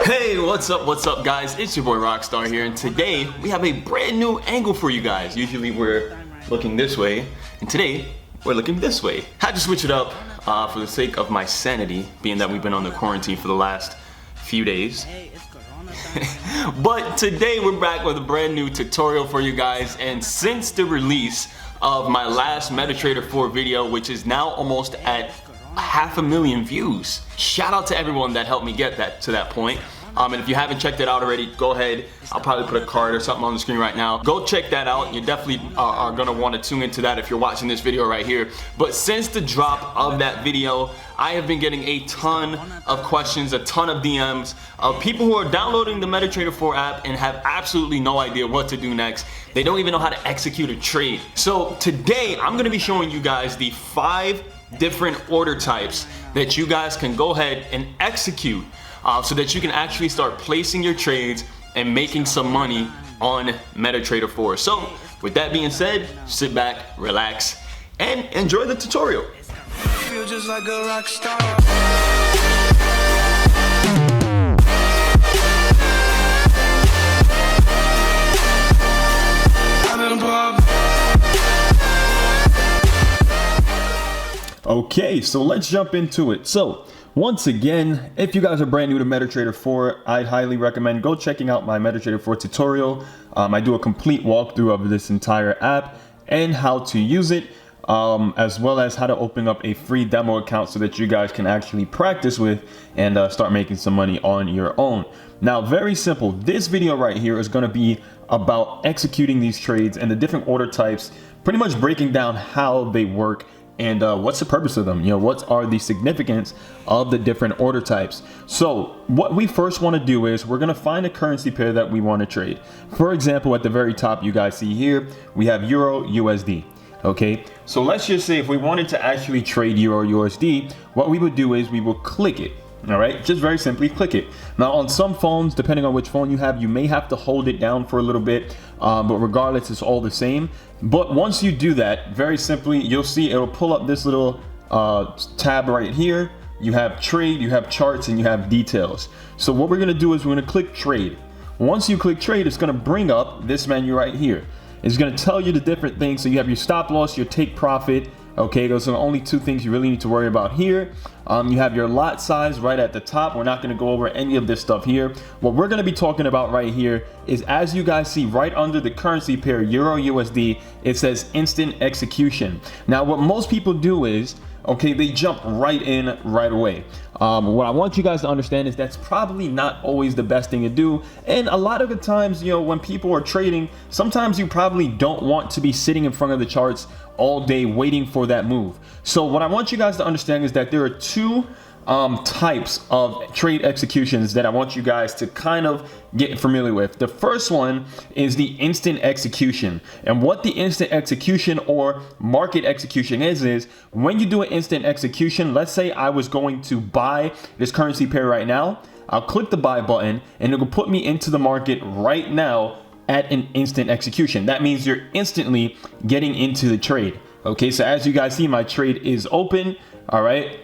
Hey, what's up guys? It's your boy RockStarr here, and today we have a brand new angle for you guys. Usually we're looking this way, and today we're looking this way. Had to switch it up for the sake of my sanity, being that we've been on the quarantine for the last few days. But today we're back with a brand new tutorial for you guys, and since the release of my last MetaTrader 4 video, which is now almost at 500,000 views. Shout out to everyone that helped me get that to that point. And if you haven't checked it out already, go ahead. I'll probably put a card or something on the screen right now. Go check that out. You definitely are gonna want to tune into that if you're watching this video right here. But since the drop of that video, I have been getting a ton of questions, a ton of DMs of people who are downloading the MetaTrader 4 app and have absolutely no idea what to do next. They don't even know how to execute a trade. So today, I'm gonna be showing you guys the 5 different order types that you guys can go ahead and execute so that you can actually start placing your trades and making some money on MetaTrader 4. So with that being said, sit back, relax, and enjoy the tutorial. Feel just like a rock star. Okay, so let's jump into it. So once again, if you guys are brand new to MetaTrader 4, I'd highly recommend go checking out my MetaTrader 4 tutorial. I do a complete walkthrough of this entire app and how to use it, as well as how to open up a free demo account so that you guys can actually practice with and start making some money on your own. Now, very simple. This video right here is going to be about executing these trades and the different order types, pretty much breaking down how they work and what's the purpose of them. You know, what are the significance of the different order types. So what we first want to do is we're going to find a currency pair that we want to trade. For example, at the very top, you guys see here, we have Euro USD. Okay, so let's just say if we wanted to actually trade Euro USD, what we would do is we will click it. All right, just very simply click it. Now on some phones, depending on which phone you have, you may have to hold it down for a little bit, but regardless, it's all the same. But once you do that, very simply, you'll see it'll pull up this little tab right here. You have trade, you have charts, and you have details. So what we're gonna do is we're gonna click trade. Once you click trade, it's gonna bring up this menu right here. It's gonna tell you the different things. So you have your stop loss, your take profit. Okay, those are the only 2 things you really need to worry about here. You have your lot size right at the top. We're not going to go over any of this stuff here. What we're going to be talking about right here is, as you guys see right under the currency pair Euro USD, it says instant execution. Now what most people do is, okay, they jump right in right away. What I want you guys to understand is that's probably not always the best thing to do. And a lot of the times, you know, when people are trading, sometimes you probably don't want to be sitting in front of the charts all day waiting for that move. So what I want you guys to understand is that there are 2 types of trade executions that I want you guys to kind of get familiar with. The first one is the instant execution. And what the instant execution or market execution is when you do an instant execution, let's say I was going to buy this currency pair right now, I'll click the buy button and it will put me into the market right now at an instant execution. That means you're instantly getting into the trade. Okay, so as you guys see, my trade is open. All right,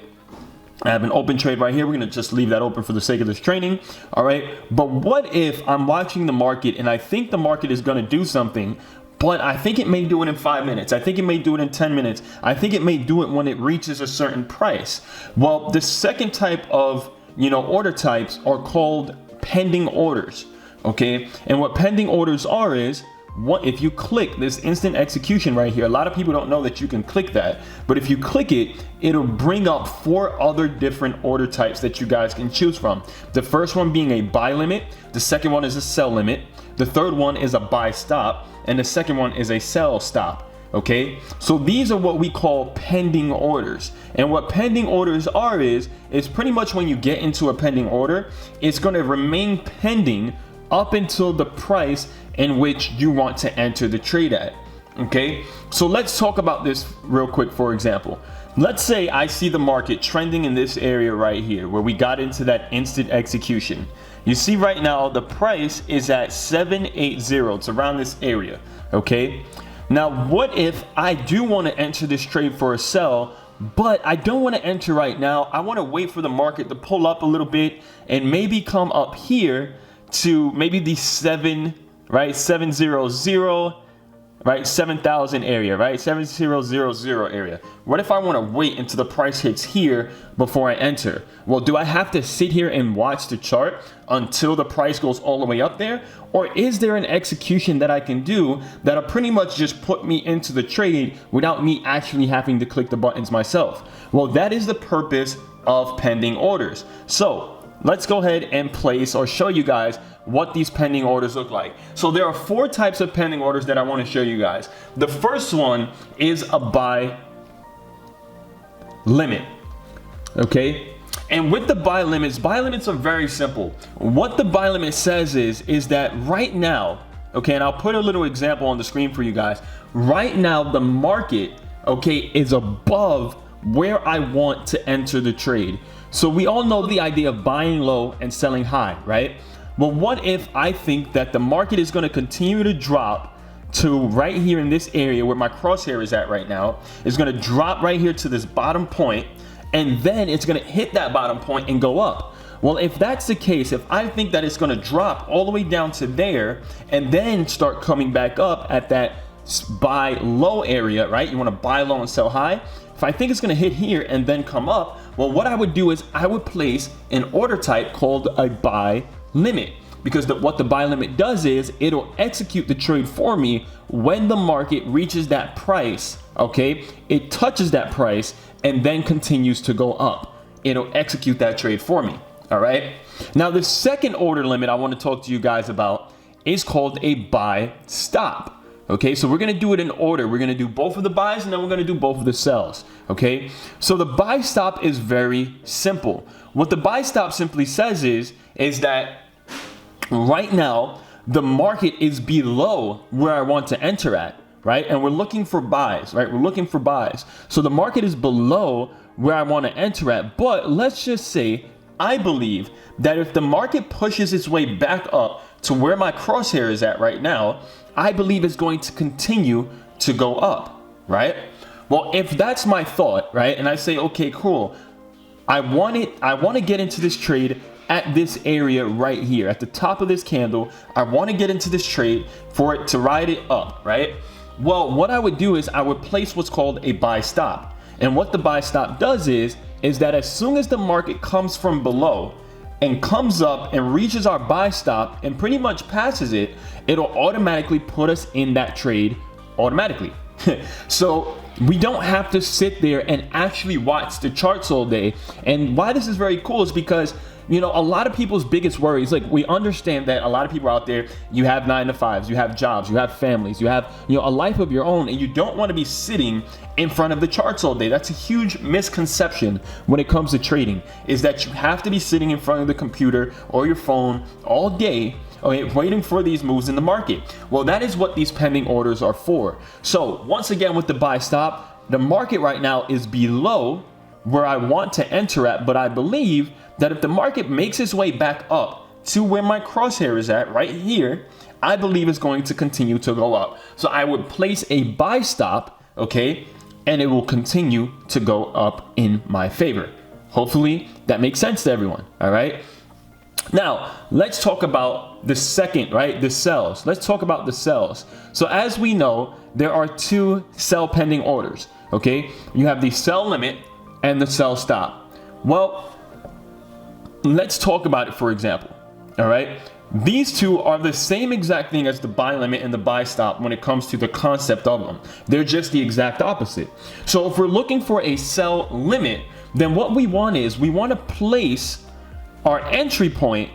I have an open trade right here. We're gonna just leave that open for the sake of this training. All right, but what if I'm watching the market and I think the market is gonna do something, but I think it may do it in 5 minutes. I think it may do it in 10 minutes. I think it may do it when it reaches a certain price. Well, the second type of, you know, order types are called pending orders. Okay, and what pending orders are is, what if you click this instant execution right here. A lot of people don't know that you can click that, but if you click it, it'll bring up 4 other different order types that you guys can choose from. The first one being a buy limit, the second one is a sell limit, the third one is a buy stop, and the second one is a sell stop. Okay, so these are what we call pending orders. And what pending orders are is pretty much when you get into a pending order, it's going to remain pending up until the price in which you want to enter the trade at. Okay, so let's talk about this real quick. For example, let's say I see the market trending in this area right here where we got into that instant execution. You see right now the price is at 780. It's around this area. Okay, now what if I do want to enter this trade for a sell but I don't want to enter right now. I want to wait for the market to pull up a little bit and maybe come up here to maybe the 700, right, 7,000 area, right, 7000 area. What if I want to wait until the price hits here before I enter? Well, do I have to sit here and watch the chart until the price goes all the way up there? Or is there an execution that I can do that'll pretty much just put me into the trade without me actually having to click the buttons myself? Well, that is the purpose of pending orders. So let's go ahead and place or show you guys what these pending orders look like. So there are 4 types of pending orders that I want to show you guys. The first one is a buy limit, okay? And with the buy limits are very simple. What the buy limit says is that right now, okay, and I'll put a little example on the screen for you guys. Right now, the market, okay, is above where I want to enter the trade. So we all know the idea of buying low and selling high, right? Well, what if I think that the market is going to continue to drop to right here in this area where my crosshair is at right now? It's going to drop right here to this bottom point, and then it's going to hit that bottom point and go up. Well, if that's the case, if I think that it's going to drop all the way down to there and then start coming back up at that buy low area, right? You want to buy low and sell high. If I think it's going to hit here and then come up, well, what I would do is I would place an order type called a buy limit, because what the buy limit does is it'll execute the trade for me when the market reaches that price, okay? It touches that price and then continues to go up. It'll execute that trade for me, all right? Now, the second order limit I want to talk to you guys about is called a buy stop. Okay, so we're going to do it in order. We're going to do both of the buys and then we're going to do both of the sells. Okay, so the buy stop is very simple. What the buy stop simply says is that right now the market is below where I want to enter at, right? And we're looking for buys, right? We're looking for buys. So the market is below where I want to enter at. But let's just say I believe that if the market pushes its way back up to where my crosshair is at right now, I believe it's going to continue to go up, right? Well, if that's my thought, right, and I say, okay, cool, I want to get into this trade at this area right here, at the top of this candle. I want to get into this trade for it to ride it up, right? Well, what I would do is I would place what's called a buy stop. And what the buy stop does is that as soon as the market comes from below and comes up and reaches our buy stop and pretty much passes it, it'll automatically put us in that trade automatically. So we don't have to sit there and actually watch the charts all day. And why this is very cool is because, you know, a lot of people's biggest worries, like, we understand that a lot of people out there, you have 9-to-5s, you have jobs, you have families, you have, you know, a life of your own, and you don't want to be sitting in front of the charts all day. That's a huge misconception when it comes to trading, is that you have to be sitting in front of the computer or your phone all day, okay, waiting for these moves in the market. Well, that is what these pending orders are for. So once again, with the buy stop, the market right now is below where I want to enter at, but I believe that if the market makes its way back up to where my crosshair is at right here, I believe it's going to continue to go up. So I would place a buy stop, okay, and it will continue to go up in my favor. Hopefully that makes sense to everyone, all right? Now, let's talk about the second, right? The sells. Let's talk about the sells. So as we know, there are 2 sell pending orders, okay? You have the sell limit and the sell stop. Well, let's talk about it, for example, all right? These 2 are the same exact thing as the buy limit and the buy stop when it comes to the concept of them. They're just the exact opposite. So if we're looking for a sell limit, then what we want is we want to place our entry point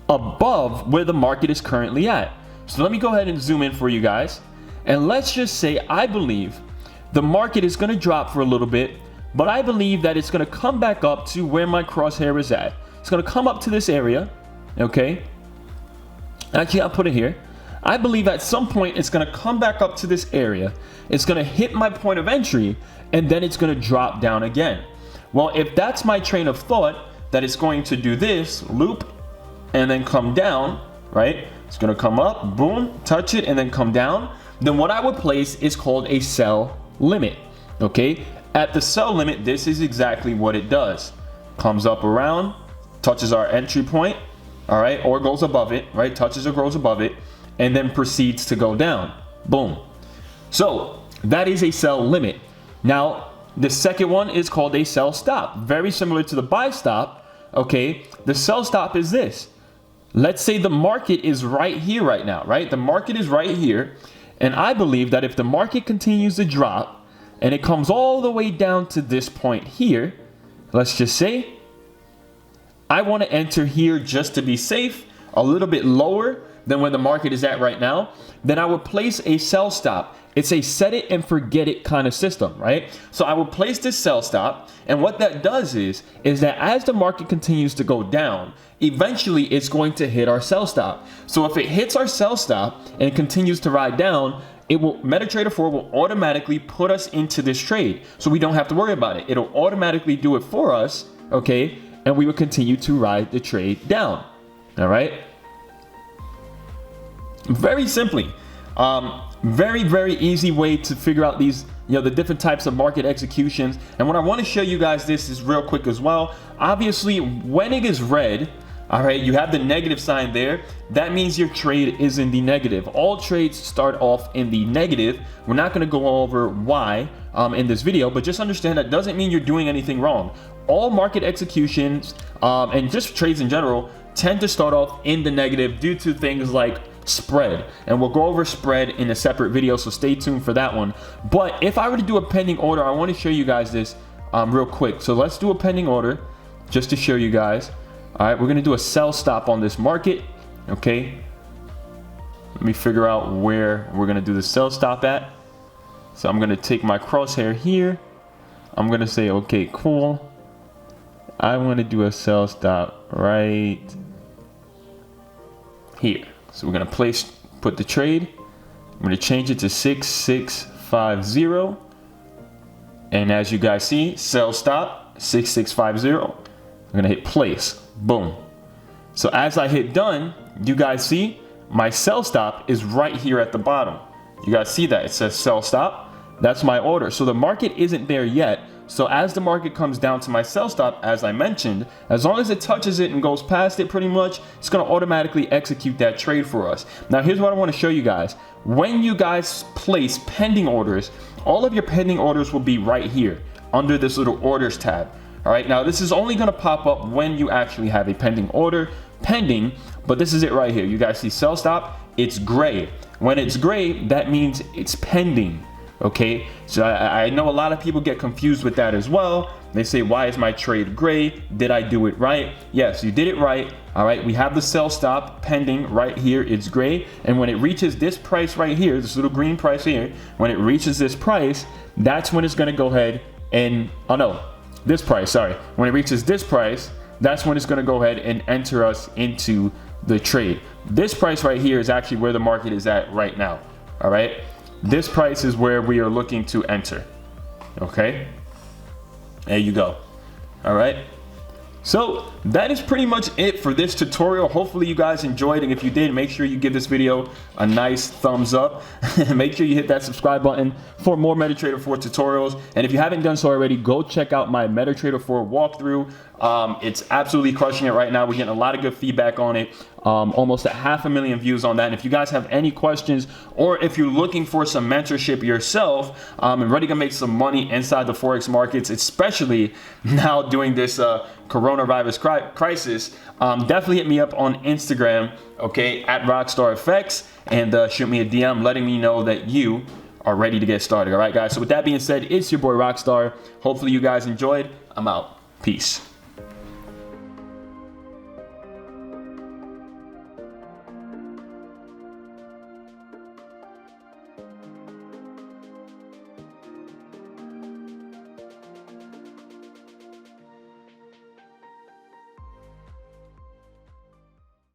above where the market is currently at. So let me go ahead and zoom in for you guys. And let's just say I believe the market is going to drop for a little bit, but I believe that it's going to come back up to where my crosshair is at. It's going to come up to this area, okay? Actually, I'll put it here. I believe at some point it's going to come back up to this area. It's going to hit my point of entry, and then it's going to drop down again. Well, if that's my train of thought, that it's going to do this, loop, and then come down, right? It's going to come up, boom, touch it, and then come down. Then what I would place is called a sell limit, okay? At the sell limit, this is exactly what it does. Comes up around, touches our entry point, all right, or goes above it, right? Touches or goes above it, and then proceeds to go down. Boom. So that is a sell limit. Now, the second one is called a sell stop. Very similar to the buy stop, okay? The sell stop is this. Let's say the market is right here right now, right? The market is right here. And I believe that if the market continues to drop and it comes all the way down to this point here, let's just say, I want to enter here just to be safe, a little bit lower than where the market is at right now, then I would place a sell stop. It's a set it and forget it kind of system, right? So I will place this sell stop, and what that does is that as the market continues to go down, eventually it's going to hit our sell stop. So if it hits our sell stop and continues to ride down, MetaTrader 4 will automatically put us into this trade. So we don't have to worry about it. It'll automatically do it for us, okay? And we will continue to ride the trade down, all right? Very simply. Very, very easy way to figure out these, the different types of market executions. And what I want to show you guys this is real quick as well. Obviously, when it is red, all right, you have the negative sign there. That means your trade is in the negative. All trades start off in the negative. We're not going to go over why in this video, but just understand that doesn't mean you're doing anything wrong. All market executions and just trades in general tend to start off in the negative due to things like spread, and we'll go over spread in a separate video, so stay tuned for that one. But if I were to do a pending order, I want to show you guys this real quick. So let's do a pending order just to show you guys. All right, we're going to do a sell stop on this market. Okay, let me figure out where we're going to do the sell stop at. So I'm going to take my crosshair here. I'm going to say, okay, cool, I want to do a sell stop right here. So we're going to put the trade. I'm going to change it to 6650. And as you guys see, sell stop, 6650. I'm going to hit place. Boom. So as I hit done, you guys see my sell stop is right here at the bottom. You guys see that? It says sell stop. That's my order. So the market isn't there yet. So as the market comes down to my sell stop, as I mentioned, as long as it touches it and goes past it pretty much, it's going to automatically execute that trade for us. Now, here's what I want to show you guys. When you guys place pending orders, all of your pending orders will be right here under this little orders tab. All right, now this is only going to pop up when you actually have a pending order pending, but this is it right here. You guys see sell stop, it's gray. When it's gray, that means it's pending. Okay, so I know a lot of people get confused with that as well. They say, why is my trade gray? Did I do it right? Yes, you did it right. All right, we have the sell stop pending right here. It's gray. And when it reaches this price right here, this little green price here, when it reaches this price, that's when it's going to go ahead and, oh no, this price, sorry. When it reaches this price, that's when it's going to go ahead and enter us into the trade. This price right here is actually where the market is at right now. All right. This price is where we are looking to enter. Okay, there you go. All right, so that is pretty much it for this tutorial. Hopefully you guys enjoyed, and if you did, make sure you give this video a nice thumbs up. Make sure you hit that subscribe button for more MetaTrader 4 tutorials, and if you haven't done so already, go check out my MetaTrader 4 walkthrough. It's absolutely crushing it right now. We're getting a lot of good feedback on it. Almost 500,000 views on that. And if you guys have any questions, or if you're looking for some mentorship yourself and ready to make some money inside the Forex markets, especially now during this coronavirus crisis, definitely hit me up on Instagram, okay, at RockStarrFX, and shoot me a DM letting me know that you are ready to get started. All right, guys. So with that being said, it's your boy RockStarr. Hopefully you guys enjoyed. I'm out. Peace.